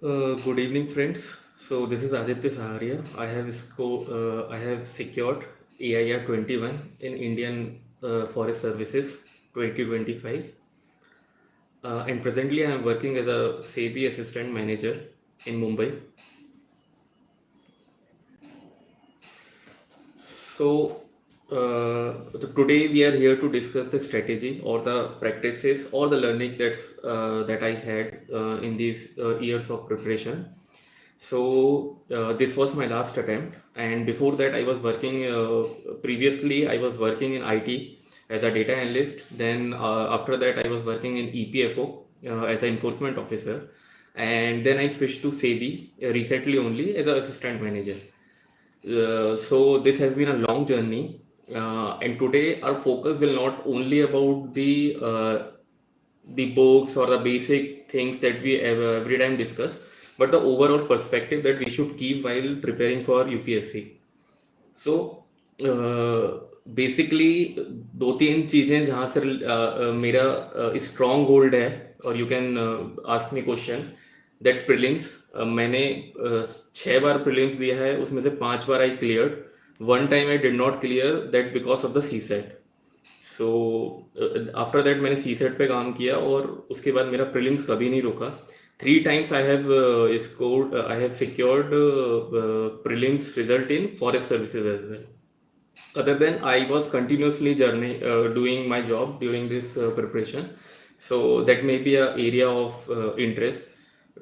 Good evening, friends. So this is Aditya Saharia. I have secured AIR 21 in Indian Forest Services 2025, and presently I am working as a SEBI assistant manager in Mumbai. So today we are here to discuss the strategy or the practices or the learning that I had in these years of preparation. So this was my last attempt, and before that, I was working. Previously, I was working in IT as a data analyst. Then after that, I was working in EPFO as an enforcement officer, and then I switched to SEBI recently only as an assistant manager. So this has been a long journey, and today our focus will not only about the books or the basic things that we every time discuss, but the overall perspective that we should keep while preparing for UPSC. So basically दो तीन चीज़ें जहाँ से मेरा strong hold है, और you can ask me question that prelims मैंने 6 बार प्रीलिम्स दिया है, उसमें से 5 बार I cleared. One time I did not clear that because of the CSAT. So after that मैंने सी सेट पे काम किया, और उसके बाद मेरा प्रीलिम्स कभी नहीं रुका. 3 times I have scored, I have secured prelims result in forest services as well. Other than I was continuously journey doing my job during this preparation. So that may be a area of interest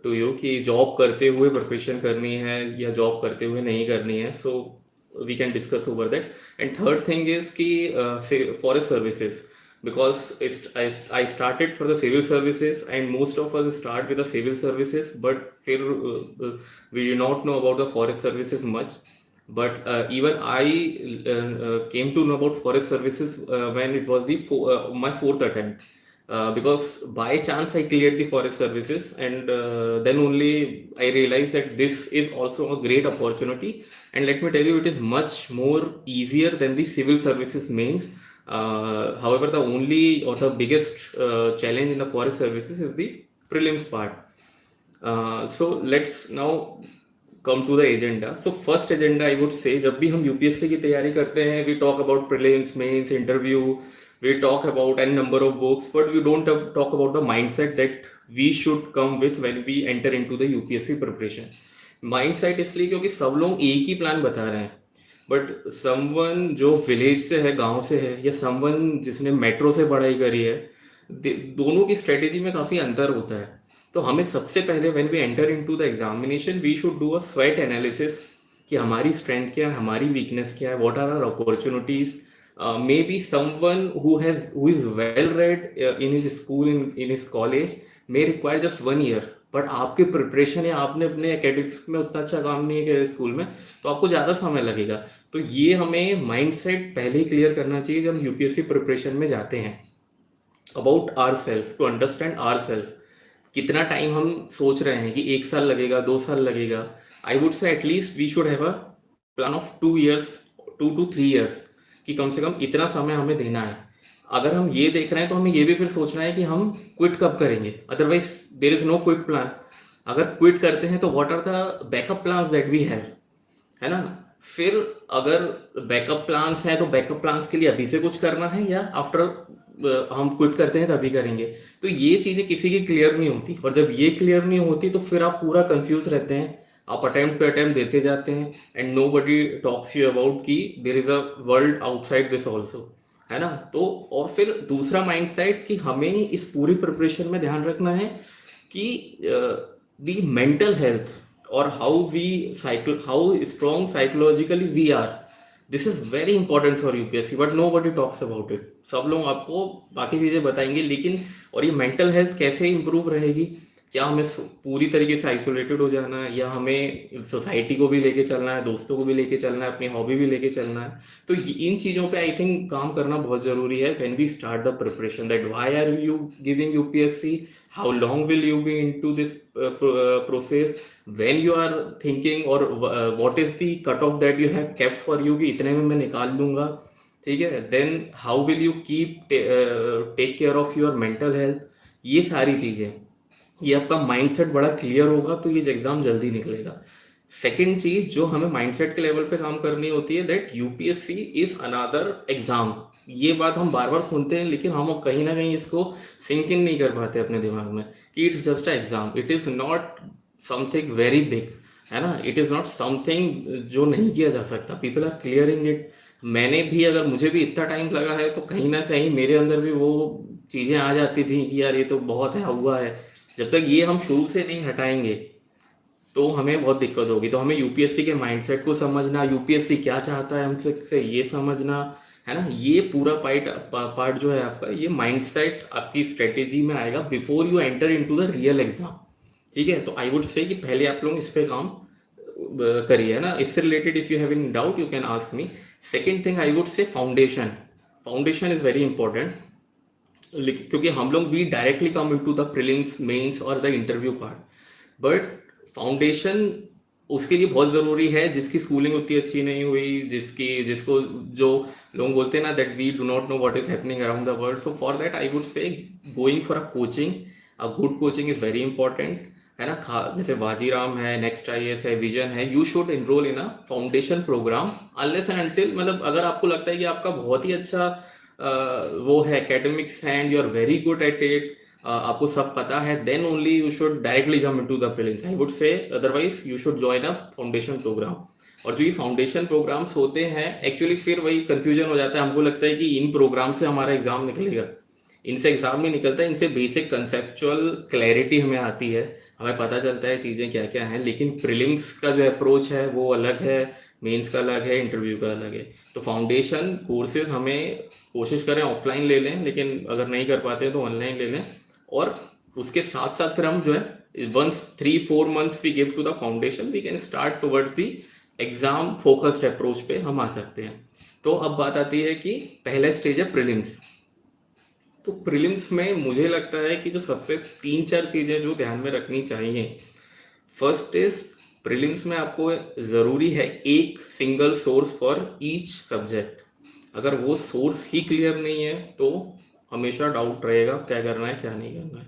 to you कि job करते हुए preparation करनी है या job करते हुए नहीं करनी है. So we can discuss over that. And third thing is कि say forest services, because I started for the civil services, and most of us start with the civil services, but फिर we do not know about the forest services much. But even I came to know about forest services when it was my fourth attempt. Because by chance I cleared the forest services, and then only I realized that this is also a great opportunity. And let me tell you, it is much more easier than the civil services mains. However, the only or the biggest challenge in the forest services is the prelims part. So let's now come to the agenda. So first agenda I would say, जब भी हम UPSC की तैयारी करते हैं, we talk about prelims, mains, interview, we talk about an number of books, but we don't talk about the mindset that we should come with when we enter into the UPSC preparation. Mindset इसलिए क्योंकि सब लोग एक ही plan बता रहे हैं, but someone जो village से है, गांव से है, या समवन जिसने मेट्रो से पढ़ाई करी है, दोनों की स्ट्रेटेजी में काफ़ी अंतर होता है. तो हमें सबसे पहले when we enter into the examination we should do a स्वेट एनालिसिस कि हमारी स्ट्रेंथ क्या है, हमारी वीकनेस क्या है, what are our opportunities. Maybe someone who is well read in his school, in his college, may require just 1 year. बट आपके प्रिपरेशन या आपने अपने एकेडमिक्स में उतना अच्छा काम नहीं किया स्कूल में, तो आपको ज़्यादा समय लगेगा. तो ये हमें माइंडसेट पहले ही क्लियर करना चाहिए जब हम यूपीएससी प्रिपरेशन में जाते हैं. About ourself, to understand ourself, कितना टाइम हम सोच रहे हैं कि 1 साल लगेगा, 2 साल लगेगा. I would say at least we should have a plan of 2 years, 2 to 3 years, कि कम से कम इतना समय हमें देना है. अगर हम ये देख रहे हैं तो हमें ये भी फिर सोचना है कि हम क्विट कब करेंगे, otherwise there is no quit plan. अगर क्विट करते हैं तो what are the backup plans that we have, है ना. फिर अगर बैकअप प्लान्स हैं तो बैकअप प्लान्स के लिए अभी से कुछ करना है, या आफ्टर हम क्विट करते हैं तभी करेंगे. तो ये चीज़ें किसी की क्लियर नहीं होती, और जब ये क्लियर नहीं होती तो फिर आप पूरा कंफ्यूज रहते हैं. आप अटेम्प्ट पे अटेम्प्ट देते जाते हैं, and nobody talks you about कि there is a world outside this also, है ना. तो और फिर दूसरा माइंड सेट कि हमें इस पूरी प्रिपरेशन में ध्यान रखना है कि द मेंटल हेल्थ, और how strong psychologically we are, this is very important for UPSC. But nobody talks about it. सब लोग आपको बाकी चीज़ें बताएंगे, लेकिन और ये मेंटल हेल्थ कैसे इंप्रूव रहेगी, क्या हमें पूरी तरीके से आइसोलेटेड हो जाना है, या हमें सोसाइटी को भी लेके चलना है, दोस्तों को भी लेके चलना है, अपनी हॉबी भी लेके चलना है. तो इन चीज़ों पे आई थिंक काम करना बहुत ज़रूरी है when we start the preparation. That why are you giving UPSC, how long will you be into this process, when you are thinking, or what is the cut off that you have kept for you कि इतने में मैं निकाल लूंगा, ठीक है. then how will you keep take care of your mental health, ये सारी चीज़ें. ये आपका माइंडसेट बड़ा क्लियर होगा तो ये एग्जाम जल्दी निकलेगा। सेकंड चीज जो हमें माइंडसेट के लेवल पे काम करनी होती है, that UPSC is another exam. ये बात हम बार बार सुनते हैं लेकिन हम कहीं ना कहीं इसको सिंक इन नहीं कर पाते अपने दिमाग में कि it's just a exam, it is not something very big, है ना। इट इज नॉट समथिंग जो नहीं किया जा सकता, पीपल आर क्लियरिंग इट। मैंने भी, अगर मुझे भी इतना टाइम लगा है तो कहीं ना कहीं मेरे अंदर भी वो चीजें आ जाती थी कि यार ये तो बहुत है हुआ है। जब तक ये हम शुरू से नहीं हटाएंगे तो हमें बहुत दिक्कत होगी। तो हमें यूपीएससी के माइंडसेट को समझना, यूपीएससी क्या चाहता है हमसे से ये समझना, है ना। ये पूरा पार्ट जो है आपका, ये माइंडसेट आपकी स्ट्रेटेजी में आएगा before you enter into the real exam. ठीक है, तो आई वुड से कि पहले आप लोग इस पे काम करिए, है ना। इससे related if you have any doubt you can ask me. Second thing I would say foundation. Foundation is very important, क्योंकि हम लोग we directly come into the prelims, mains और the interview part. But foundation उसके लिए बहुत ज़रूरी है जिसकी स्कूलिंग उतनी अच्छी नहीं हुई, जिसको जो लोग बोलते हैं ना that we do not know what is happening around the world. So for that I would say going for a coaching, a good coaching is very important, है ना। जैसे वाजीराम है, नेक्स्ट आईएएस है, विजन है, you should enrol in a foundation programme unless and until, मतलब अगर आपको लगता है कि आपका बहुत ही अच्छा वो है academics and you are very good at it, आपको सब पता है, then only you should directly jump into the prelims I would say. Otherwise you should join a foundation programme. और जो ये फाउंडेशन प्रोग्राम्स होते हैं एक्चुअली फिर वही कंफ्यूजन हो जाता है, हमको लगता है कि इन प्रोग्राम से हमारा एग्जाम निकलेगा। इनसे एग्जाम नहीं निकलता, इनसे बेसिक कंसेप्चुअल क्लैरिटी हमें आती है, हमें पता चलता है चीज़ें क्या क्या हैं। लेकिन प्रीलिम्स का जो अप्रोच है वो अलग है, मेंस का अलग है, इंटरव्यू का अलग है। तो फाउंडेशन कोर्सेज हमें कोशिश करें ऑफलाइन ले लें, लेकिन अगर नहीं कर पाते तो ऑनलाइन ले लें। और उसके साथ साथ फिर हम जो है once 3-4 months we give to the foundation we can start towards the exam focused approach पे हम आ सकते हैं। तो अब बात आती है कि पहला स्टेज है प्रीलिम्स। तो प्रीलिम्स में मुझे लगता है कि जो सबसे 3-4 चीज़ें जो ध्यान में रखनी चाहिए, फर्स्ट इज प्रीलिम्स में आपको ज़रूरी है एक single source for each subject. अगर वो सोर्स ही क्लियर नहीं है तो हमेशा डाउट रहेगा क्या करना है क्या नहीं करना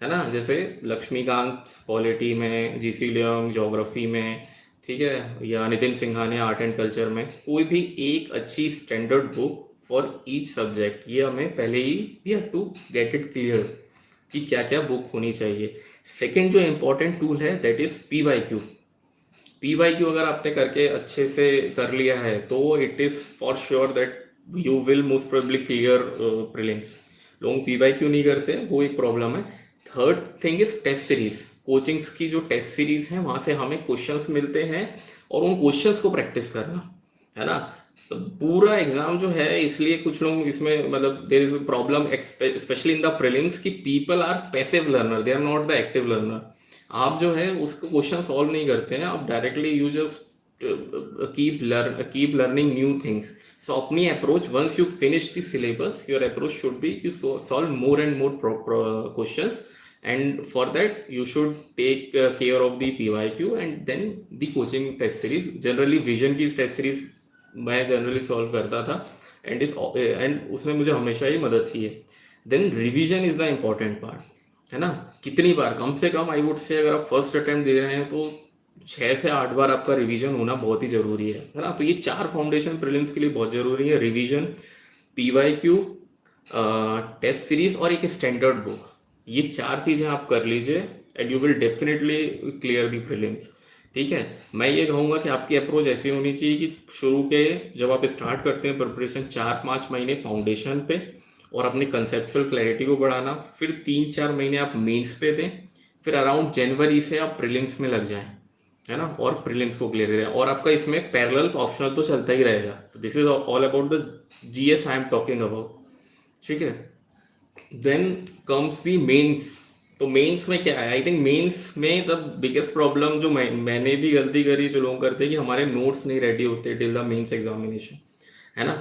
है ना। जैसे लक्ष्मीकांत पॉलिटी में, जीसी लियोंग ज्योग्राफी में, ठीक है, या Nitin Singhania art and culture में, कोई भी एक अच्छी standard book for each subject, ये हमें पहले ही we have to get it clear कि क्या क्या बुक होनी चाहिए। सेकंड जो इम्पोर्टेंट टूल है दैट इज पीवाईक्यू। पीवाईक्यू अगर आपने करके अच्छे से कर लिया है तो it is for sure that you will most probably clear prelims. लोग पीवाईक्यू नहीं करते, वो एक प्रॉब्लम है। Third thing is test series. Coachings की जो टेस्ट सीरीज है वहां से हमें क्वेश्चंस मिलते हैं और उन क्वेश्चंस को प्रैक्टिस करना, है ना। तो पूरा एग्जाम जो है, इसलिए कुछ लोग इसमें मतलब there is a problem specially in the prelims कि people are passive learner, they are not the active learner. आप जो है उसको क्वेश्चन सॉल्व नहीं करते हैं, आप directly you just keep learning new things. So अपनी approach, once you finish the syllabus your approach should be you solve more and more questions, and for that you should take care of the PYQ and then the coaching test series। generally vision की test series मैं generally solve करता था and उसने मुझे हमेशा ही मदद की है। Then revision is the important part, है ना। कितनी बार, कम से कम आई वुड से अगर आप फर्स्ट अटेम्प्ट दे रहे हैं तो 6 से 8 बार आपका रिवीजन होना बहुत ही ज़रूरी है ना। तो ये 4 फाउंडेशन प्रीलिम्स के लिए बहुत ज़रूरी है, रिवीजन, पीवाईक्यू, टेस्ट सीरीज और एक स्टैंडर्ड बुक। ये 4 चीज़ें आप कर लीजिए and you will definitely clear the prelims. ठीक है, मैं ये कहूँगा कि आपकी अप्रोच ऐसी होनी चाहिए कि शुरू के जब आप स्टार्ट करते हैं प्रिपरेशन 4-5 महीने फाउंडेशन पे और अपनी कंसेप्चुअल क्लैरिटी को बढ़ाना, फिर 3-4 महीने आप मेंस पे दें, फिर अराउंड जनवरी से आप प्रीलिम्स में लग जाएं, है ना, और प्रीलिम्स को क्लियर करें। और आपका इसमें पैरेलल ऑप्शनल तो चलता ही रहेगा। तो this is all about the GS I am talking about. ठीक है, देन कम्स दी मेंस। तो मेंस में क्या है, आई थिंक मेंस में द बिगेस्ट प्रॉब्लम जो मैंने भी गलती करी, जो लोग करते हैं कि हमारे नोट्स नहीं रेडी होते टिल द मेंस एग्जामिनेशन, है ना।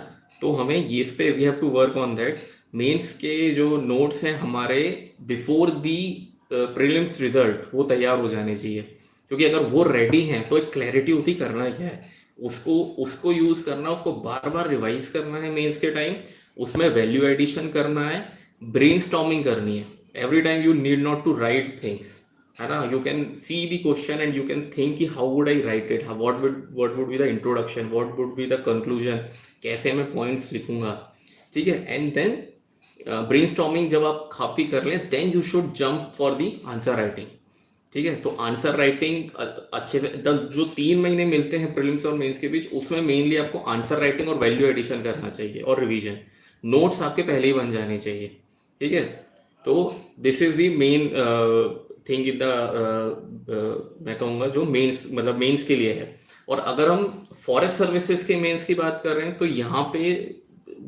तो हमें ये इस पे we have to work on that. Mains के जो नोट्स हैं हमारे बिफोर दी प्रीलिम्स रिजल्ट वो तैयार हो जाने चाहिए, क्योंकि अगर वो रेडी हैं तो एक क्लैरिटी होती करना क्या है, उसको उसको यूज करना, उसको बार बार रिवाइज करना है मेंस के टाइम, उसमें वैल्यू एडिशन करना है, ब्रेनस्टॉर्मिंग करनी है। Every time you need not to write things, है ना. You can see the question and you can think कि how would I write it, what would be the introduction, what would be the conclusion, कैसे मैं points लिखूंगा. ठीक है. And then brainstorming जब आप काफी कर लें, then you should jump for the answer writing. ठीक है. तो आंसर राइटिंग अच्छे से जो 3 महीने मिलते हैं प्रीलिम्स और मेंस के बीच, उसमें मेनली आपको आंसर राइटिंग और वैल्यू एडिशन करना चाहिए और रिवीजन. नोट्स आपके पहले ही बन जाने चाहिए. ठीक है. तो this is the main thing in the, मैं कहूँगा जो मेंस मतलब मेंस के लिए है. और अगर हम फॉरेस्ट सर्विसेज के मेंस की बात कर रहे हैं, तो यहाँ पे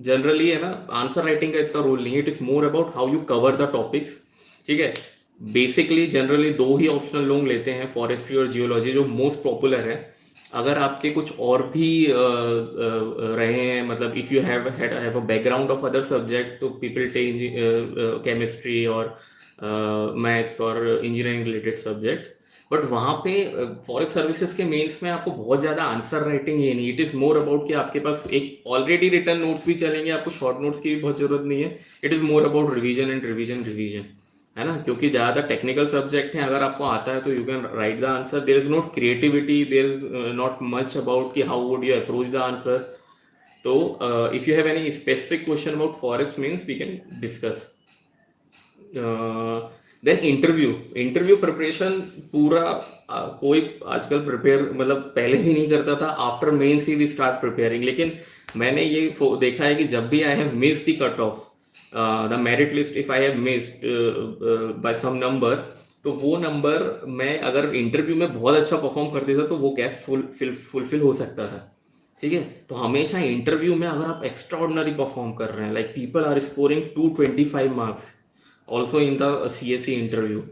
जनरली है ना, आंसर राइटिंग का इतना रोल नहीं है. It is more about how you cover the topics. ठीक है. बेसिकली जनरली 2 ही ऑप्शनल लोग लेते हैं, फॉरेस्ट्री और जियोलॉजी, जो मोस्ट पॉपुलर है. अगर आपके कुछ और भी रहे हैं, मतलब if you have a background of other subject, तो पीपल टेक केमिस्ट्री और मैथ्स और इंजीनियरिंग रिलेटेड सब्जेक्ट्स. बट वहाँ पे फॉरेस्ट सर्विसेज के मेंस में आपको बहुत ज़्यादा आंसर राइटिंग ये नहीं. इट इज़ मोर अबाउट कि आपके पास एक ऑलरेडी रिटर्न नोट्स भी चलेंगे, आपको शॉर्ट नोट्स की भी बहुत ज़रूरत नहीं है. It is more about revision and revision revision, है ना. क्योंकि ज़्यादा टेक्निकल सब्जेक्ट है, अगर आपको आता है तो you can write the answer. There is not creativity, there is not much about कि how would you approach the answer. तो if you have any specific question about forest means we can discuss. Then interview preparation पूरा कोई आजकल prepare मतलब पहले भी नहीं करता था, आफ्टर मेंस ही वी स्टार्ट प्रिपेयरिंग. लेकिन मैंने ये देखा है कि जब भी I have missed the cut off the merit list, if I have missed by some number, तो वो नंबर मैं अगर इंटरव्यू में बहुत अच्छा परफॉर्म कर देता तो वो गैप फुलफिल हो सकता था. ठीक है. तो हमेशा इंटरव्यू में अगर आप एक्स्ट्रा ऑर्डिनरी परफॉर्म कर रहे हैं, like people are scoring 225 marks also in the CSE interview,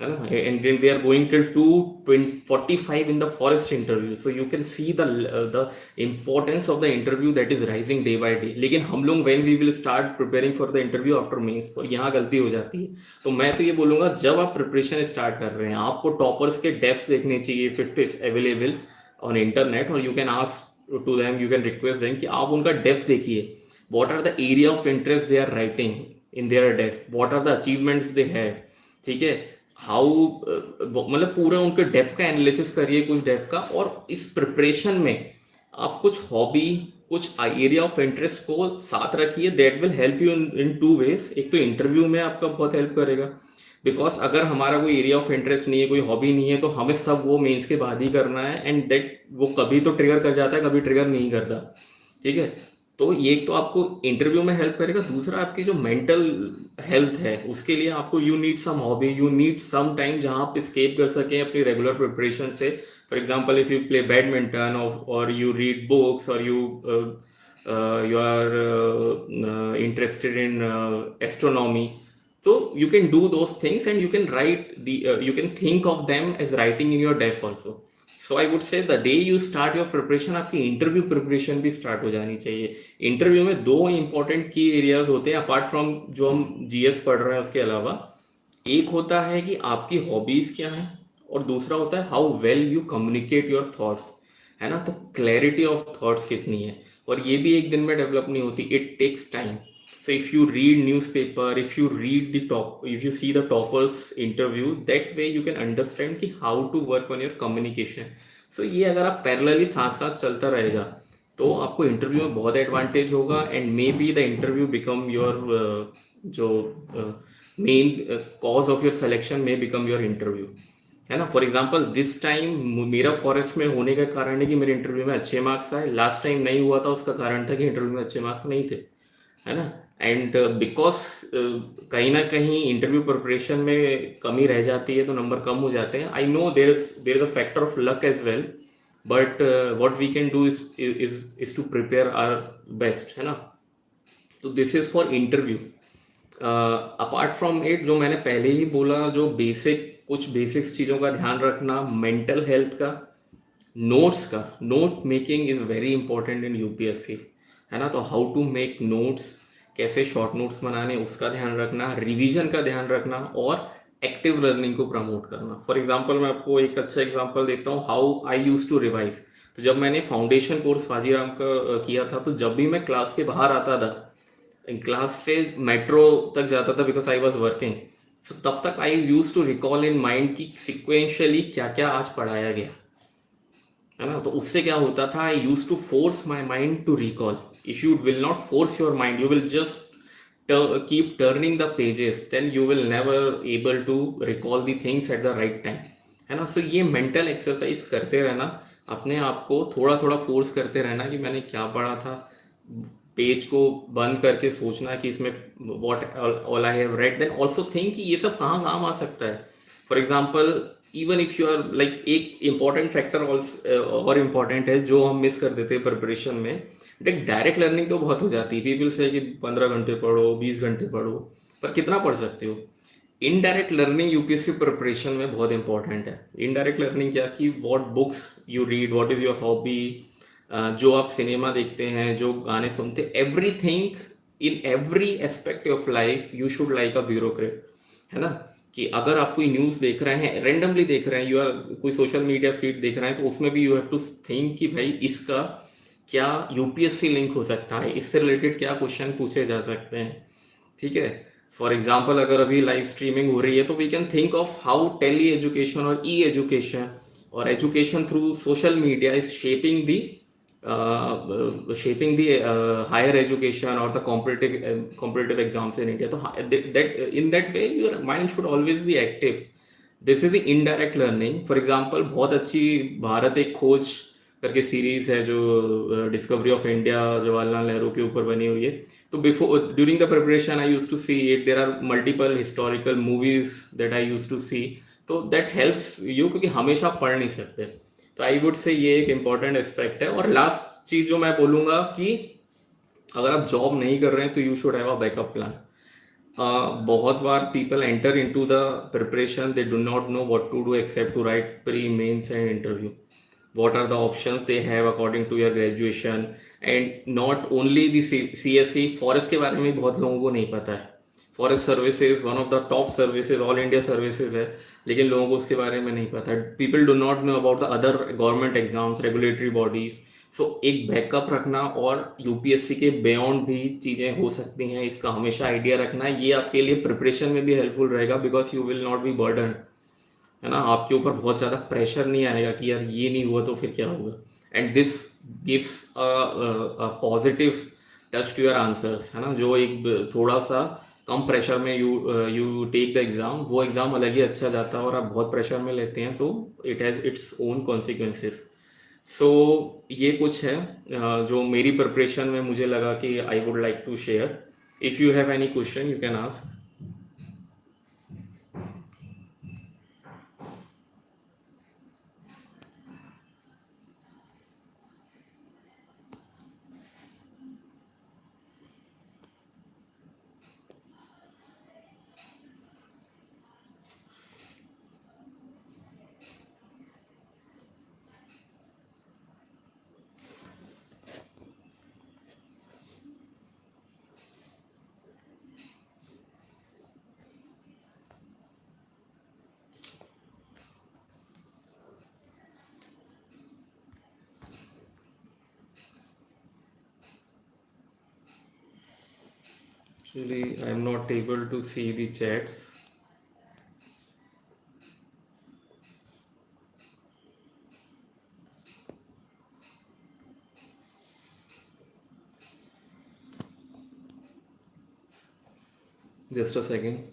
है ना, and then they are going till 245 in the forest interview. So you can see the importance of the interview that is rising day by day. लेकिन हम लोग when we will start preparing for the interview after mains, और यहाँ गलती हो जाती है. तो मैं तो ये बोलूँगा, जब आप प्रिपरेशन स्टार्ट कर रहे हैं, आपको टॉपर्स के डेप्थ देखने चाहिए, if it is available on internet, और you can ask to them, you can request them कि आप उनका डेप्थ देखिए. What are the area of interest they are writing in their depth, what are the achievements they have. ठीक है. How मतलब पूरा उनके डेप्थ का एनालिसिस करिए, कुछ डेप्थ का. और इस प्रिपरेशन में आप कुछ हॉबी, कुछ एरिया ऑफ इंटरेस्ट को साथ रखिए. That will help you in 2 ways. एक तो इंटरव्यू में आपका बहुत हेल्प करेगा, बिकॉज अगर हमारा कोई एरिया ऑफ इंटरेस्ट नहीं है, कोई हॉबी नहीं है, तो हमें सब वो मेंस के बाद ही करना है. एंड दैट वो कभी तो ट्रिगर कर जाता है, कभी ट्रिगर नहीं करता. ठीक है. तो ये तो आपको इंटरव्यू में हेल्प करेगा. दूसरा, आपकी जो मेंटल हेल्थ है, उसके लिए आपको you need some hobby, you need some time जहाँ आप स्केप कर सकें अपनी रेगुलर प्रिपरेशन से. For example, if you play badminton और यू रीड बुक्स, और you are interested in astronomy, so you can do those things and you can write you can think of them as writing in your depth also. So I would say the day you start your preparation, आपकी interview preparation भी start हो जानी चाहिए. Interview में 2 important की areas होते हैं, apart from जो हम जीएस पढ़ रहे हैं उसके अलावा. एक होता है कि आपकी हॉबीज क्या हैं, और दूसरा होता है how well you communicate your thoughts, है ना. तो क्लैरिटी ऑफ थॉट्स कितनी है, और ये भी एक दिन में डेवलप नहीं होती. It takes time. So if you read newspaper, if you read if you see the toppers interview, that way you can understand कि how to work on your communication. So ये अगर आप parallelly साथ साथ चलता रहेगा, तो आपको इंटरव्यू में बहुत एडवांटेज होगा. And may be the interview become your जो main cause of your selection में बिकम योर इंटरव्यू, है ना. फॉर एग्जाम्पल, दिस टाइम मेरा फॉरेस्ट में होने का कारण है कि मेरे इंटरव्यू में अच्छे मार्क्स आए. लास्ट टाइम नहीं हुआ था, उसका कारण था कि इंटरव्यू में अच्छे मार्क्स नहीं थे, है ना. एंड बिकॉज कहीं ना कहीं इंटरव्यू प्रिपरेशन में कमी रह जाती है, तो नंबर कम हो जाते हैं. I know there is a factor of luck as well, but what we can do is to prepare our best, है ना. तो this is for interview. Apart from it, जो मैंने पहले ही बोला, जो कुछ बेसिक्स चीज़ों का ध्यान रखना, मेंटल हेल्थ का, नोट्स का. Note making is very important in UPSC, है ना. तो हाउ टू मेक नोट्स, कैसे शॉर्ट नोट्स बनाने, उसका ध्यान रखना, रिवीजन का ध्यान रखना, और एक्टिव लर्निंग को प्रमोट करना. फॉर एग्जांपल, मैं आपको एक अच्छा एग्जांपल देता हूँ how I use to revise. तो जब मैंने फाउंडेशन कोर्स फाजीराम का किया था, तो जब भी मैं क्लास के बाहर आता था, क्लास से मेट्रो तक जाता था, because I was working, so तब तक I use to recall in mind कि सिक्वेंशियली क्या क्या आज पढ़ाया गया, है ना। तो उससे क्या होता था, I use to force my mind to recall. If you will not force your mind, you will just keep turning the pages, then you will never able to recall the things at the right time, है ना। सो ये mental exercise करते रहना, अपने आप को थोड़ा थोड़ा फोर्स करते रहना कि मैंने क्या पढ़ा था, पेज को बंद करके सोचना कि इसमें what all I have read, then also think कि ये सब कहाँ काम आ सकता है। For example, even if you are like, एक इम्पॉर्टेंट फैक्टर और इम्पॉर्टेंट है जो हम मिस कर देते हैं प्रिपरेशन में। देख, डायरेक्ट लर्निंग तो बहुत हो जाती है, पीपल से कि 15 घंटे पढ़ो, 20 घंटे पढ़ो, पर कितना पढ़ सकते हो। इनडायरेक्ट लर्निंग यूपीएससी प्रिपरेशन में बहुत इंपॉर्टेंट है। इनडायरेक्ट लर्निंग क्या, कि what books you read, what is your hobby, जो आप सिनेमा देखते हैं, जो गाने सुनते हैं, everything in every aspect of life you should like a bureaucrat, है ना। कि अगर आप कोई न्यूज़ देख रहे हैं, रेंडमली देख रहे हैं, यू आर कोई सोशल मीडिया फीड देख रहे हैं, तो उसमें भी यू हैव टू थिंक कि भाई इसका क्या यूपीएससी लिंक हो सकता है, इससे रिलेटेड क्या क्वेश्चन पूछे जा सकते हैं, ठीक है। फॉर एग्जाम्पल, अगर अभी लाइव स्ट्रीमिंग हो रही है तो we can think of how tele education और ई एजुकेशन और education through social media is shaping the higher education or the competitive exams in India. So that in that way your mind should always be active. This is the indirect learning. For example, बहुत अच्छी भारत एक खोज करके series है जो Discovery of India Jawaharlal Nehru के ऊपर बनी हुई है। तो before during the preparation I use to see it, there are multiple historical movies that I use to see. तो दैट हेल्प्स यू, क्योंकि हमेशा पढ़ नहीं सकते। तो आई वुड से ये एक इम्पॉर्टेंट एस्पेक्ट है। और लास्ट चीज जो मैं बोलूंगा कि अगर आप जॉब नहीं कर रहे हैं तो you should have a backup plan. बहुत बार people enter into the preparation, they do not know what to do except to write pre mains and interview, what are the options they have according to your graduation, and not only the CSE, forest के बारे में बहुत लोगों को नहीं पता है। Forest services one of the top services, all India services है, लेकिन लोगों को उसके बारे में नहीं पता है। People do not know about the other government exams, regulatory bodies. So एक बैकअप रखना और यूपीएससी के बियॉन्ड भी चीज़ें हो सकती हैं, इसका हमेशा आइडिया रखना, ये आपके लिए प्रिपरेशन में भी हेल्पफुल रहेगा, because you will not be burden, है ना। आपके ऊपर बहुत ज़्यादा प्रेशर नहीं आएगा कि यार ये नहीं हुआ तो फिर क्या होगा। And this gives a positive touch to your answers, है ना। जो एक थोड़ा सा कम प्रेशर में यू टेक द एग्ज़ाम, वो एग्ज़ाम अलग ही अच्छा जाता है, और आप बहुत प्रेशर में लेते हैं तो it has its own consequences. So ये कुछ है जो मेरी प्रिपरेशन में मुझे लगा कि I would like to share. If you have any question you can ask. Actually, I am not able to see the chats. Just a second.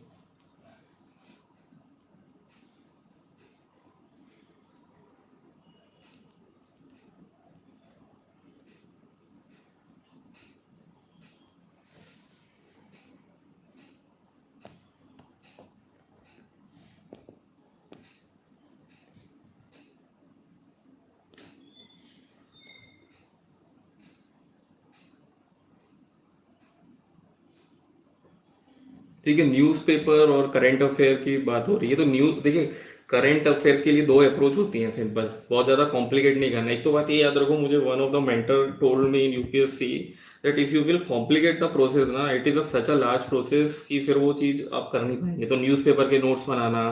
ठीक है, न्यूज़पेपर और करंट अफेयर की बात हो रही है, तो न्यूज़ देखिए, करंट अफेयर के लिए दो अप्रोच होती हैं, सिंपल, बहुत ज़्यादा कॉम्प्लिकेट नहीं करना। एक तो बात ये याद रखो, मुझे one of the mentor told me in UPSC that if you will complicate the process ना, it is a such a large process कि फिर वो चीज़ आप कर नहीं पाएंगे। तो न्यूज़पेपर के नोट्स बनाना,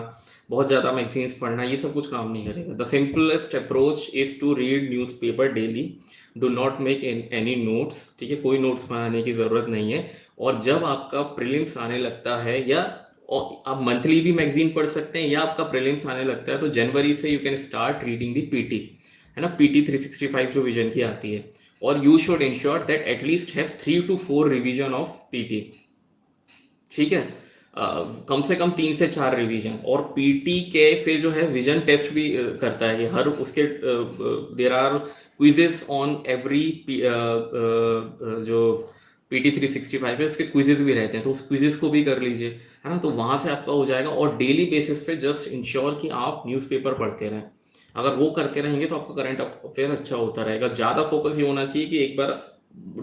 बहुत ज़्यादा मैगजीन्स पढ़ना, ये सब कुछ काम नहीं करेगा। The simplest approach is to read newspaper daily, do not make any notes, ठीक है, कोई नोट्स बनाने की ज़रूरत नहीं है। और जब आपका प्रीलिम्स आने लगता है, या और आप मंथली भी मैगजीन पढ़ सकते हैं, या आपका प्रीलिम्स आने लगता है तो जनवरी से you can start reading the PT, है ना, पीटी 365 जो विजन की आती है। और you should ensure that at least have 3 to 4 revision of PT, ठीक है। कम से कम 3 से 4 रिवीजन। और पीटी के फिर जो है विजन टेस्ट भी करता है ये, हर उसके there are quizzes on every जो पीटी 365 है उसके क्विजेस भी रहते हैं, तो उस क्विजेस को भी कर लीजिए, है ना, तो वहां से आपका हो जाएगा। और डेली बेसिस पे जस्ट इंश्योर कि आप न्यूज़पेपर पढ़ते रहें, अगर वो करते रहेंगे तो आपका करंट अफेयर अच्छा होता रहेगा। ज़्यादा फोकस ये होना चाहिए कि एक बार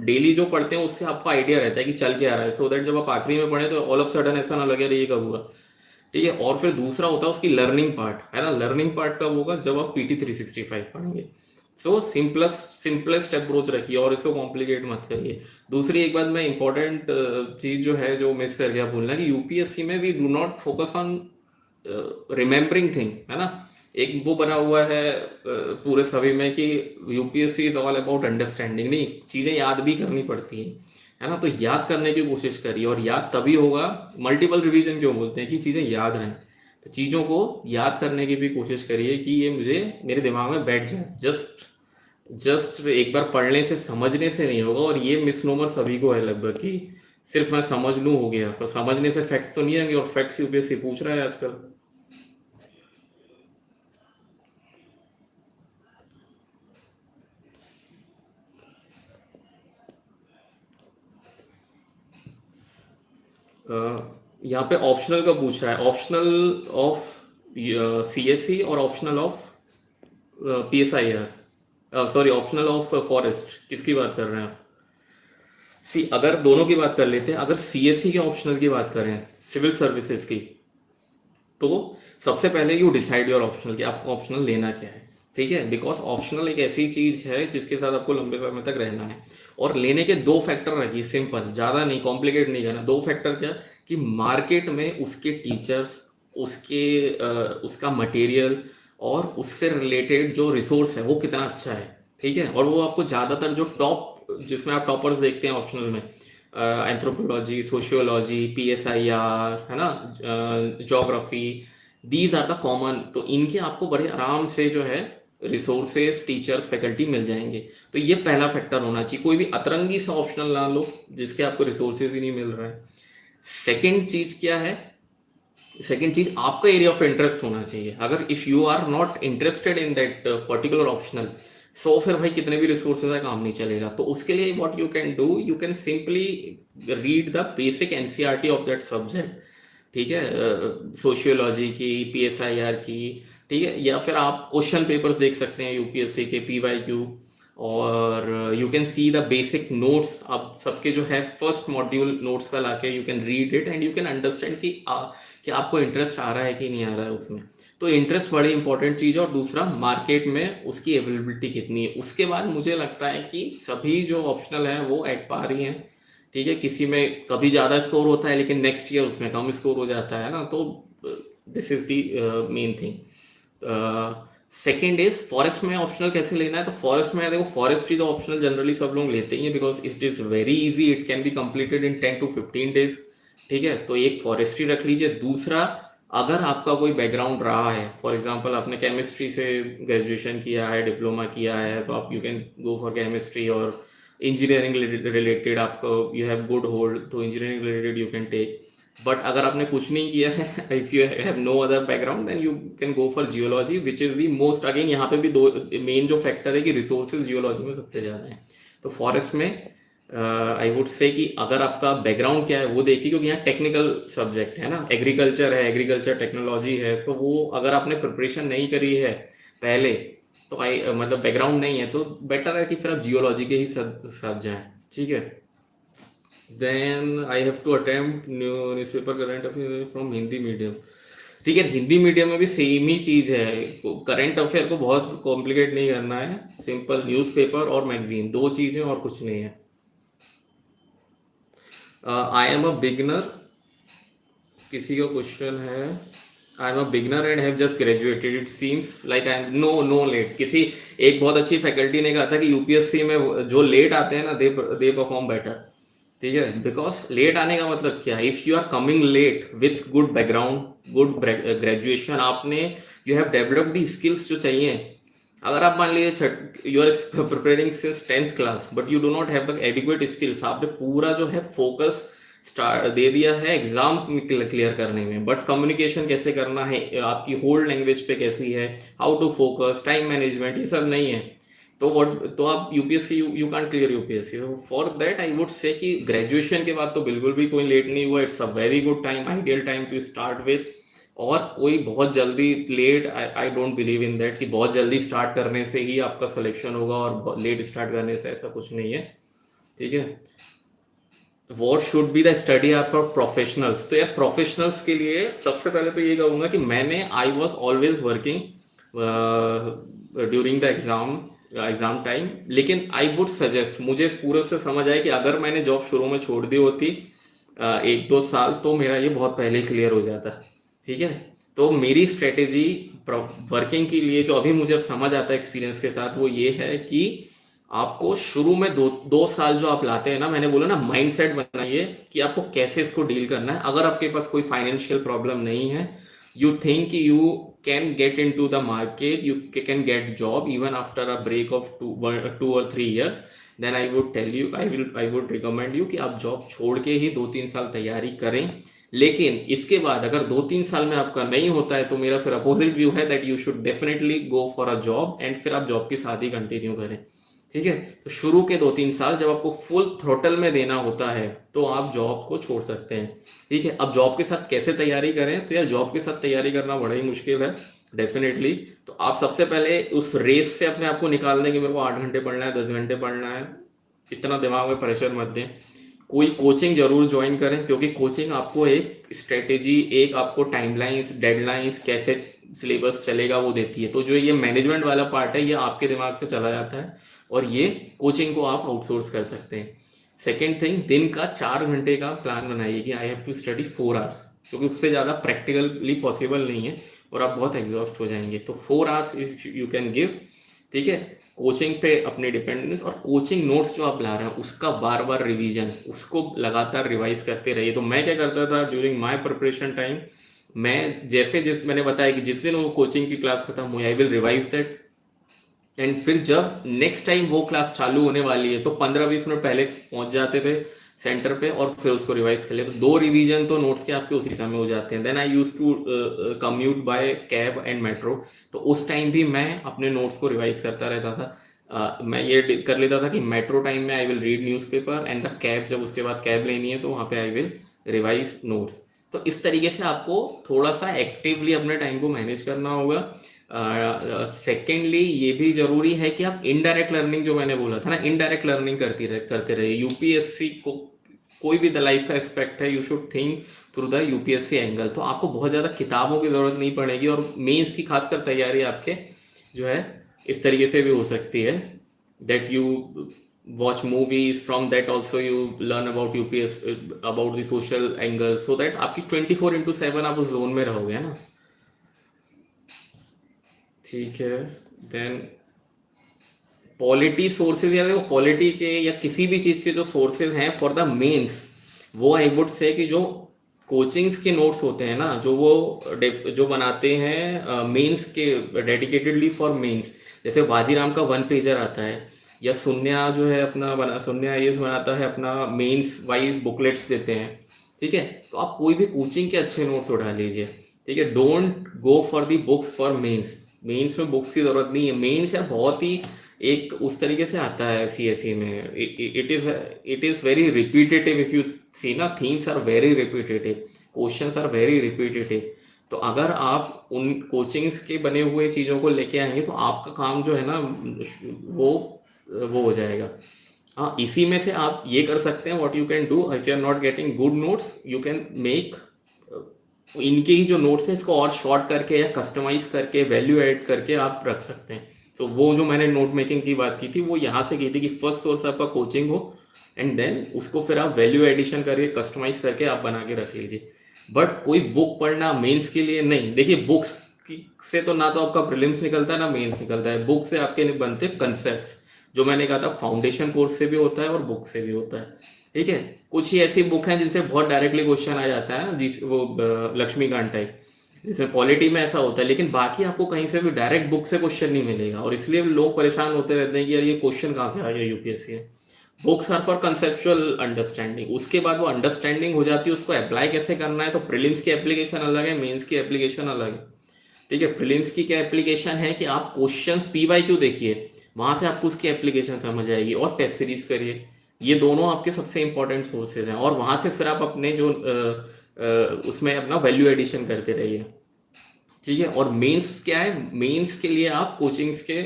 डेली जो पढ़ते हैं उससे आपको आइडिया रहता है कि चल क्या रहा है, सो दैट जब आप आखिरी में पढ़े तो ऑल ऑफ सडन ऐसा ना लगे रही कब हुआ, ठीक है। और फिर दूसरा होता है उसकी लर्निंग पार्ट, है ना, लर्निंग पार्ट कब होगा, जब आप पीटी 365 पढ़ेंगे। सो सिंपलेस्ट अप्रोच रखिए और इसको कॉम्प्लिकेट मत करिए। दूसरी एक बात मैं इंपॉर्टेंट चीज जो है जो मिस कर गया बोलना, कि यूपीएससी में we do not focus on remembering thing, है ना। एक वो बना हुआ है पूरे सभी में कि UPSC is all about understanding, नहीं, चीजें याद भी करनी पड़ती है ना। तो याद करने की कोशिश करिए, और याद तभी होगा, मल्टीपल रिवीजन क्यों बोलते हैं, कि चीजें याद रहें। तो चीजों को याद करने की भी कोशिश करिए कि ये मुझे मेरे दिमाग में बैठ जाए। जस्ट एक बार पढ़ने से समझने से नहीं होगा, और ये मिसनोमर सभी को है लगभग, कि सिर्फ मैं समझ लूँ हो गया, पर समझने से फैक्ट्स तो नहीं आएंगे, और फैक्ट्स यूपीएससी पूछ रहा है आजकल। यहाँ पे ऑप्शनल का पूछ रहा है, ऑप्शनल ऑफ सीएससी और optional of PSIR, sorry optional of forest, किसकी बात कर रहे हैं आप? सी, अगर दोनों की बात कर लेते हैं, अगर सीएससी के ऑप्शनल की बात करें, सिविल सर्विसेज की, तो सबसे पहले यू डिसाइड योर ऑप्शनल कि आपको ऑप्शनल लेना क्या है, ठीक है। बिकॉज ऑप्शनल एक ऐसी चीज है जिसके साथ आपको लंबे समय तक रहना है। और लेने के दो फैक्टर रखिए, सिंपल, ज़्यादा नहीं, कॉम्प्लिकेट नहीं करना। दो फैक्टर क्या, कि मार्केट में उसके टीचर्स, उसके उसका मटेरियल, और उससे रिलेटेड जो रिसोर्स है वो कितना अच्छा है, ठीक है। और वो आपको ज़्यादातर जो टॉप, जिसमें आप टॉपर्स देखते हैं ऑप्शनल में, एंथ्रोपोलॉजी, सोशियोलॉजी, पीएसआईआर, है ना, geography, these are the common, तो इनके आपको बड़े आराम से जो है रिसोर्सेज, टीचर्स, फैकल्टी मिल जाएंगे। तो ये पहला फैक्टर होना चाहिए, कोई भी अतरंगी सा ऑप्शनल ना लो जिसके आपको रिसोर्सेज ही नहीं मिल रहा है। सेकंड चीज क्या है, सेकंड चीज आपका एरिया ऑफ इंटरेस्ट होना चाहिए। अगर if you are not interested in that particular optional, so फिर भाई कितने भी रिसोर्सेज है काम नहीं चलेगा। तो उसके लिए what you can do, you can simply read the basic NCERT of that subject, ठीक है, सोशियोलॉजी की, पीएसआईआर की, ठीक है। या फिर आप क्वेश्चन पेपर्स देख सकते हैं यूपीएससी के, पीवाईक्यू। और you can see the basic notes, आप सबके जो है फर्स्ट मॉड्यूल नोट्स का लाके you can read it, and you can understand कि आपको इंटरेस्ट आ रहा है कि नहीं आ रहा है उसमें। तो इंटरेस्ट बड़ी इंपॉर्टेंट चीज़ है। और दूसरा, मार्केट में उसकी अवेलेबिलिटी कितनी है। उसके बाद मुझे लगता है कि सभी जो ऑप्शनल हैं वो एट पार ही हैं, ठीक है। किसी में कभी ज़्यादा स्कोर होता है लेकिन नेक्स्ट ईयर उसमें कम स्कोर हो जाता है ना, तो this is the main thing. Second is forest में ऑप्शनल कैसे लेना है। तो फॉरेस्ट में देखो, फॉरेस्ट्री तो ऑप्शनल जनरली सब लोग लेते ही हैं, because it is very easy, it can be completed in 10 to 15 days, ठीक है। तो एक फॉरेस्ट्री रख लीजिए। दूसरा, अगर आपका कोई बैकग्राउंड रहा है, फॉर एग्जांपल आपने केमिस्ट्री से ग्रेजुएशन किया है, डिप्लोमा किया है, तो आप you can go for chemistry. और इंजीनियरिंग रिलेटेड आपको यू हैव गुड होल्ड, तो engineering related you can take. But अगर आपने कुछ नहीं किया है, if you have no other background, then you can go for geology, which is the most, again यहाँ पे भी दो मेन जो फैक्टर है कि रिसोर्सेज जियोलॉजी में सबसे ज़्यादा है। तो फॉरेस्ट में आई वुड से कि अगर आपका बैकग्राउंड क्या है वो देखिए, क्योंकि यहाँ टेक्निकल सब्जेक्ट है ना, एग्रीकल्चर है, एग्रीकल्चर टेक्नोलॉजी है, तो वो अगर आपने प्रिपरेशन नहीं करी है पहले, तो मतलब बैकग्राउंड नहीं है, तो बेटर है कि फिर आप जियोलॉजी के ही साथ जाएं, ठीक है। Then I have to attempt newspaper current affair from Hindi medium, ठीक है। हिंदी मीडियम में भी सेम ही चीज़ है, करंट अफेयर को बहुत कॉम्प्लिकेट नहीं करना है, सिंपल न्यूज़पेपर और मैगजीन, दो चीज़ें और कुछ नहीं है। आई एम अ बिगनर, किसी का क्वेश्चन है, I am a beginner and have just graduated, it seems like I am no late. किसी एक बहुत अच्छी फैकल्टी ने कहा था कि यूपीएससी में जो लेट आते हैं ना, दे परफॉर्म बेटर, ठीक है, बिकॉज लेट आने का मतलब क्या है, if you are coming late with good background, good graduation, आपने you have developed the skills जो चाहिए। अगर आप मान लीजिए you are preparing since 10th class but you do not have the adequate skills, आपने पूरा जो है फोकस स्टार्ट दे दिया है एग्जाम क्लियर करने में, बट कम्युनिकेशन कैसे करना है, आपकी होल्ड लैंग्वेज पे कैसी है, how to focus, time management, ये सब नहीं है, तो व्हाट, तो आप UPSC, you can't clear UPSC. For that I would say कि ग्रेजुएशन के बाद तो बिल्कुल भी कोई लेट नहीं हुआ, it's a very good time, ideal time to start with. और कोई बहुत जल्दी late, I don't believe in that कि बहुत जल्दी स्टार्ट करने से ही आपका सिलेक्शन होगा, और लेट स्टार्ट करने से ऐसा कुछ नहीं है। ठीक है, what should be the study are for professionals, तो यार प्रोफेशनल्स के लिए सबसे पहले तो ये कहूँगा कि मैंने, I was always working during the exam time, लेकिन आई वुड सजेस्ट, मुझे इस पूरे से समझ आया कि अगर मैंने जॉब शुरू में छोड़ दी होती 1-2 साल, तो मेरा ये बहुत पहले क्लियर हो जाता। ठीक है, तो मेरी स्ट्रेटेजी वर्किंग के लिए जो अभी मुझे अब समझ आता है एक्सपीरियंस के साथ, वो ये है कि आपको शुरू में 2 साल जो आप लाते हैं ना, मैंने बोला ना माइंडसेट बनाइए कि आपको कैसे इसको डील करना है। अगर आपके पास कोई फाइनेंशियल प्रॉब्लम नहीं है, you think you can get into the market, you can get job even after a break of 2 or 3 years, then I would tell you, I would recommend you कि आप job छोड़ के ही 2-3 साल तैयारी करें। लेकिन इसके बाद अगर 2-3 साल में आपका नहीं होता है, तो मेरा फिर अपोजिट व्यू है that you should definitely go for a job, and फिर आप जॉब के साथ ही कंटिन्यू करें। ठीक है, तो शुरू के 2-3 साल जब आपको फुल थ्रोटल में देना होता है, तो आप जॉब को छोड़ सकते हैं। ठीक है, अब जॉब के साथ कैसे तैयारी करें, तो यार जॉब के साथ तैयारी करना बड़ा ही मुश्किल है डेफिनेटली। तो आप सबसे पहले उस रेस से अपने आप को निकाल दें कि मेरे को 8 घंटे पढ़ना है, 10 घंटे पढ़ना है, इतना दिमाग में प्रेशर मत दें। कोई कोचिंग जरूर ज्वाइन करें, क्योंकि कोचिंग आपको एक स्ट्रेटेजी, एक आपको टाइमलाइंस, डेडलाइंस, कैसे सिलेबस चलेगा वो देती है। तो जो ये मैनेजमेंट वाला पार्ट है, ये आपके दिमाग से चला जाता है, और ये कोचिंग को आप आउटसोर्स कर सकते हैं। सेकेंड थिंग, दिन का 4 घंटे का प्लान बनाइए कि I have to study 4 hours, क्योंकि उससे ज़्यादा प्रैक्टिकली पॉसिबल नहीं है, और आप बहुत एग्जॉस्ट हो जाएंगे। तो 4 hours if you can give. ठीक है, कोचिंग पे अपनी डिपेंडेंस, और कोचिंग नोट्स जो आप ला रहे हैं उसका बार बार रिवीजन, उसको लगातार रिवाइज करते रहिए। तो मैं क्या करता था ड्यूरिंग माय प्रिपरेशन टाइम, मैं जैसे जिस मैंने बताया कि जिस दिन वो कोचिंग की क्लास खत्म हुई, I will revise that, and फिर जब नेक्स्ट टाइम वो क्लास चालू होने वाली है, तो 15-20 मिनट पहले पहुंच जाते थे सेंटर पे, और फिर उसको रिवाइज कर लिया। तो 2 रिवीजन तो नोट्स के आपके उसी समय हो जाते हैं। Then I use to commute by cab and metro, तो उस टाइम भी मैं अपने नोट्स को रिवाइज करता रहता था। मैं ये कर लेता था कि मेट्रो टाइम में I will read newspaper, and the cab, जब उसके बाद कैब लेनी है तो वहाँ पे आई विल रिवाइज नोट्स। तो इस तरीके से आपको थोड़ा सा एक्टिवली अपने टाइम को मैनेज करना होगा। सेकेंडली ये भी जरूरी है कि आप इनडायरेक्ट लर्निंग, जो मैंने बोला था ना, इनडायरेक्ट लर्निंग करते रहिए। यूपीएससी को कोई भी द लाइफ का एस्पेक्ट है, you should think through the UPSC angle. तो आपको बहुत ज़्यादा किताबों की ज़रूरत नहीं पड़ेगी, और मेंस की खासकर तैयारी आपके जो है इस तरीके से भी हो सकती है that you watch movies, from that also you learn about UPS, about the social angle, so that आपकी 24/7 आप उस जोन में रहोगे, है ना। ठीक है, देन पॉलिटी सोर्सेज, या देखो पॉलिटी के या किसी भी चीज़ के जो सोर्सेज हैं फॉर द मेंस, वो आई वुड से कि जो कोचिंग्स के नोट्स होते हैं ना, जो वो जो बनाते हैं मेंस के, डेडिकेटेडली फॉर मेंस, जैसे वाजीराम का 1 पेजर आता है, या सुन्या जो है अपना सुन्या आईएएस बनाता है अपना मेंस वाइज बुकलेट्स देते हैं। ठीक है, तो आप कोई भी कोचिंग के अच्छे नोट्स उठा लीजिए। ठीक है, don't go for the books for mains, mains में बुक्स की जरूरत नहीं है। मेंस यार बहुत ही एक उस तरीके से आता है सीएसई में, it is very repetitive, if you see ना, things are very repetitive, questions are very repetitive. तो अगर आप उन कोचिंग्स के बने हुए चीज़ों को लेके आएंगे, तो आपका काम जो है ना, वो वो हो जाएगा। हाँ, इसी में से आप ये कर सकते हैं, what you can do, if you are not getting good notes, you can make इनके ही जो नोट्स हैं इसको और शॉर्ट करके या कस्टमाइज करके वैल्यू ऐड करके आप रख सकते हैं। तो वो जो मैंने नोट मेकिंग की बात की थी, वो यहाँ से की थी कि फर्स्ट सोर्स आपका कोचिंग हो, एंड देन उसको फिर आप वैल्यू एडिशन करके कस्टमाइज करके आप बना के रख लीजिए। बट कोई बुक पढ़ना मेंस के लिए नहीं। देखिए बुक्स से तो ना तो आपका प्रीलिम्स निकलता है ना मेंस निकलता है, बुक से आपके बनते कंसेप्ट, जो मैंने कहा था फाउंडेशन कोर्स से भी होता है और बुक से भी होता है। ठीक है। कुछ ही ऐसी बुक हैं जिनसे बहुत डायरेक्टली क्वेश्चन आ जाता है, जिस वो लक्ष्मीकांत टाइप, जिसमें पॉलिटी में ऐसा होता है, लेकिन बाकी आपको कहीं से भी डायरेक्ट बुक से क्वेश्चन नहीं मिलेगा, और इसलिए लोग परेशान होते रहते हैं कि यार ये क्वेश्चन कहाँ से आ गया यूपीएससी में। Books are for conceptual understanding, उसके बाद वो अंडरस्टैंडिंग हो जाती है, उसको अप्लाई कैसे करना है, तो प्रीलिम्स की एप्लीकेशन अलग है, मेंस की एप्लीकेशन अलग है। ठीक है, प्रीलिम्स की क्या एप्लीकेशन है कि आप क्वेश्चंस पीवाईक्यू देखिए, वहां से आपको उसकी एप्लीकेशन समझ आएगी, और टेस्ट सीरीज करिए। ये दोनों आपके सबसे इंपॉर्टेंट सोर्सेज हैं, और वहां से फिर आप अपने जो उसमें अपना वैल्यू एडिशन करते रहिए। ठीक है, और मेंस क्या है, मेंस के लिए आप कोचिंग्स के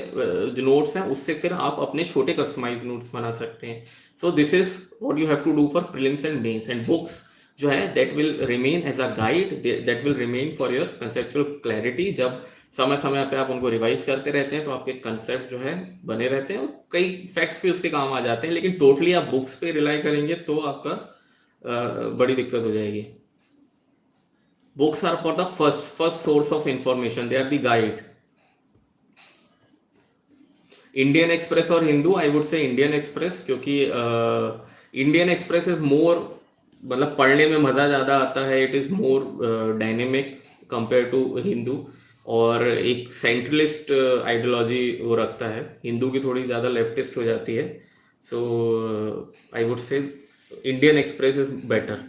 जो नोट्स हैं उससे फिर आप अपने छोटे कस्टमाइज नोट्स बना सकते हैं। So this is what you have to do for prelims and mains, and books जो है that will remain as a guide, that will remain for your conceptual clarity. जब समय समय पे आप उनको रिवाइज करते रहते हैं तो आपके कंसेप्ट जो है बने रहते हैं, और कई फैक्ट्स भी उसके काम आ जाते हैं, लेकिन टोटली आप बुक्स पे रिलाई करेंगे तो आपका बड़ी दिक्कत हो जाएगी। Books are for the first source of information. They are the guide. Indian Express और Hindu, I would say Indian Express, क्योंकि इंडियन एक्सप्रेस इज मोर, मतलब पढ़ने में मज़ा ज़्यादा आता है, it is more dynamic compare to Hindu, और एक सेंट्रलिस्ट आइडियोलॉजी वो रखता है, हिंदू की थोड़ी ज़्यादा लेफ्टिस्ट हो जाती है। So I would say Indian Express is better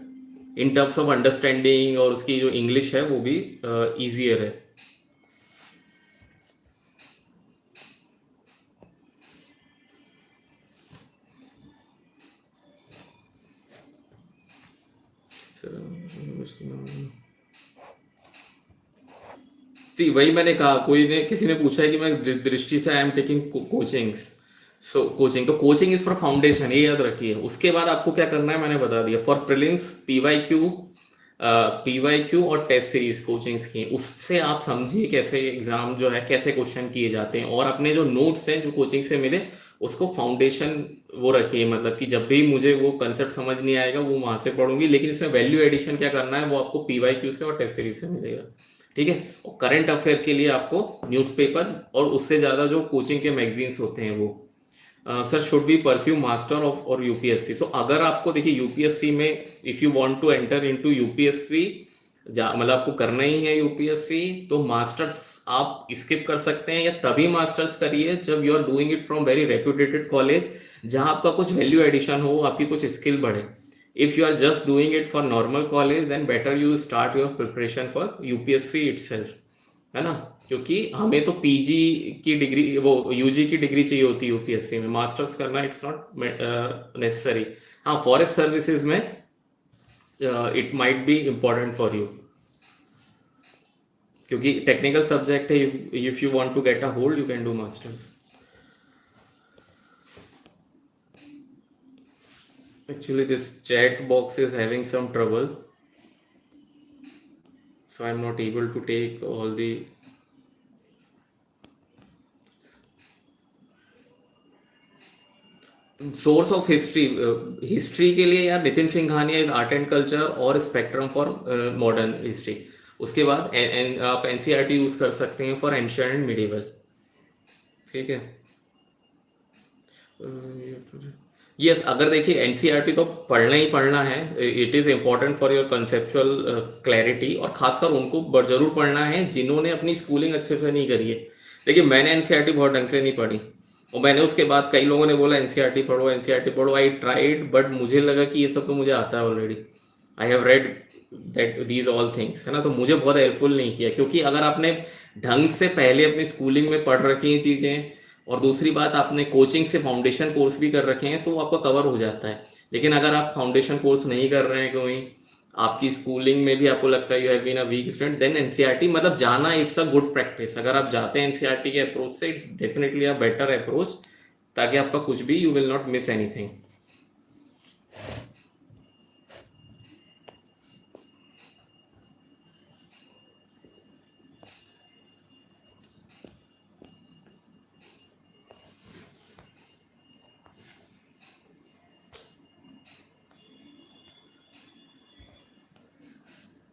in terms of understanding, और उसकी जो इंग्लिश है वो भी ईजियर है। सी वही मैंने कहा, कोई ने किसी ने पूछा है कि मैं दृष्टि से I am taking coachings. So coaching, तो कोचिंग इज फॉर फाउंडेशन, ये याद रखिए। उसके बाद आपको क्या करना है मैंने बता दिया, फॉर प्रीलिम्स पीवाईक्यू, पीवाईक्यू और टेस्ट सीरीज कोचिंग्स की, उससे आप समझिए कैसे एग्जाम जो है कैसे क्वेश्चन किए जाते हैं, और अपने जो नोट्स हैं जो कोचिंग से मिले उसको फाउंडेशन वो रखिए, मतलब कि जब भी मुझे वो कंसेप्ट समझ नहीं आएगा वो वहां से पढ़ूंगी, लेकिन इसमें वैल्यू एडिशन क्या करना है वो आपको पीवाईक्यू से और टेस्ट सीरीज से मिलेगा। ठीक है, और करंट अफेयर के लिए आपको न्यूज़पेपर, और उससे ज़्यादा जो कोचिंग के मैगजीन्स होते हैं वो। Sir, should be pursue master of और यूपीएससी? सो अगर आपको देखिए यूपीएससी में, if you want to enter into UPSC, मतलब आपको करना ही है यूपीएससी, तो मास्टर्स आप स्किप कर सकते हैं, या तभी मास्टर्स करिए जब you are doing it from very reputed college, जहां आपका कुछ वैल्यू एडिशन हो, आपकी कुछ स्किल बढ़े। If you are just doing it for normal college, then better you start your preparation for UPSC itself, है ना। क्योंकि हमें तो पीजी की डिग्री, वो यूजी की डिग्री चाहिए होती है यूपीएससी में, मास्टर्स करना इट्स नॉट नेसेसरी। हाँ, फॉरेस्ट सर्विसेज में it might be important for you, क्योंकि टेक्निकल सब्जेक्ट है, if you want to get a hold you can do masters. Actually, this chat box is having some trouble, so I'm not able to take all the source of history. History के लिए यार Nitin Singhania is art and culture, और spectrum for modern history. उसके बाद आप NCERT use कर सकते हैं फॉर एंशिएंट एंड मिडिवल। ठीक है। यस, अगर देखिए एनसीईआरटी तो पढ़ना ही पढ़ना है, it is important for your conceptual clarity, और खासकर उनको जरूर पढ़ना है जिन्होंने अपनी स्कूलिंग अच्छे से नहीं करी है। देखिए मैंने एनसीईआरटी बहुत ढंग से नहीं पढ़ी, और मैंने उसके बाद कई लोगों ने बोला एनसीईआरटी पढ़ो एनसीईआरटी पढ़ो, आई ट्राइड, बट मुझे लगा कि ये सब तो मुझे आता है already, I have read that these all things, है ना। तो मुझे बहुत हेल्पफुल नहीं किया, क्योंकि अगर आपने ढंग से पहले अपनी स्कूलिंग में पढ़ रखी हैं चीज़ें, और दूसरी बात आपने कोचिंग से फाउंडेशन कोर्स भी कर रखे हैं, तो आपका कवर हो जाता है। लेकिन अगर आप फाउंडेशन कोर्स नहीं कर रहे हैं कोई, आपकी स्कूलिंग में भी आपको लगता है you have been a weak student, then NCERT मतलब जाना इट्स अ गुड प्रैक्टिस। अगर आप जाते हैं एनसीईआरटी के अप्रोच से, it's definitely a better approach, ताकि आपका कुछ भी, you will not miss anything.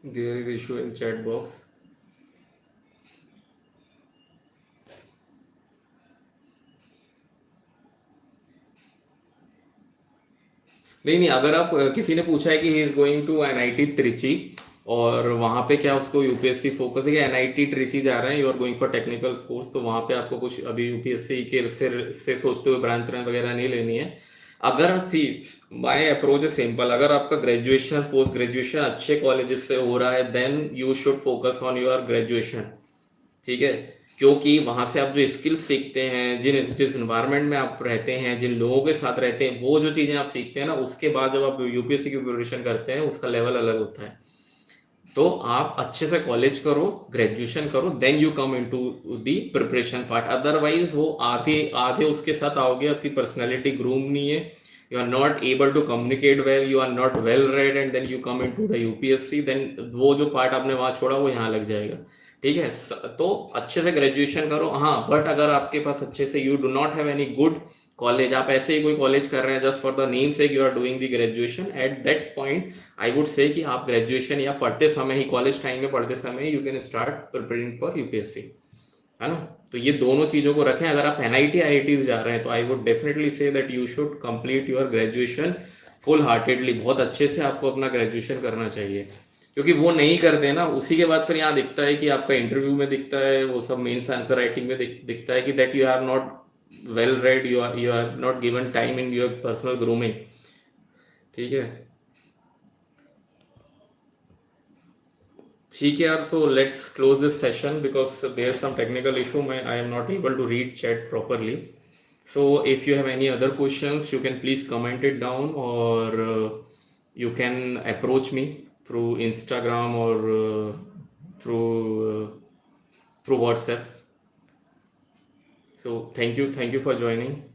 There is issue in chat box. नहीं नहीं, अगर आप किसी ने पूछा है कि he is going to NIT Trichy और वहाँ पे क्या उसको यूपीएससी फोकस है कि एनआईटी त्रिची जा रहे हैं, you are going for technical course, तो वहाँ पे आपको कुछ अभी यूपीएससी के से सोचते हुए ब्रांच रैंक वगैरह नहीं लेनी है। अगर सी माय अप्रोच है सिंपल, अगर आपका ग्रेजुएशन पोस्ट ग्रेजुएशन अच्छे कॉलेजेस से हो रहा है then you should focus on your graduation. ठीक है, क्योंकि वहां से आप जो स्किल्स सीखते हैं, जिस इन्वायरमेंट में आप रहते हैं, जिन लोगों के साथ रहते हैं, वो जो चीजें आप सीखते हैं ना, उसके बाद जब आप यूपीएससी की प्रिपरेशन करते हैं उसका लेवल अलग होता है। तो आप अच्छे से कॉलेज करो, ग्रेजुएशन करो, then you come into the preparation part. Otherwise वो आधे आधे उसके साथ आओगे, आपकी पर्सनैलिटी ग्रूम नहीं है, you are not able to communicate well, you are not well read, and then you come into the UPSC, then वो जो पार्ट आपने वहां छोड़ा वो यहाँ लग जाएगा। ठीक है, तो अच्छे से ग्रेजुएशन करो। हाँ, बट अगर आपके पास अच्छे से you do not have any good college, आप ऐसे ही कोई कॉलेज कर रहे हैं जस्ट फॉर द नेम से you are doing the graduation, at that point I would say कि आप ग्रेजुएशन या पढ़ते समय ही, कॉलेज टाइम में पढ़ते समय you can start preparing for UPSC, है ना। तो ये दोनों चीजों को रखें। अगर आप एनआईटी आईआईटी जा रहे हैं तो I would definitely say that you should complete your graduation full heartedly, बहुत अच्छे से आपको अपना ग्रेजुएशन करना चाहिए। क्योंकि वो नहीं करते ना, उसी के बाद फिर यहाँ दिखता है कि आपका इंटरव्यू में दिखता है, वो सब मेंस आंसर राइटिंग में दिखता है कि that you are not well read, you are not given time in your personal grooming. ठीक है, ठीक है यार, तो let's close this session because there some technical issue, मैं I am not able to read chat properly. So if you have any other questions, you can please comment it down, or you can approach me through Instagram or through uh, through WhatsApp. So thank you for joining.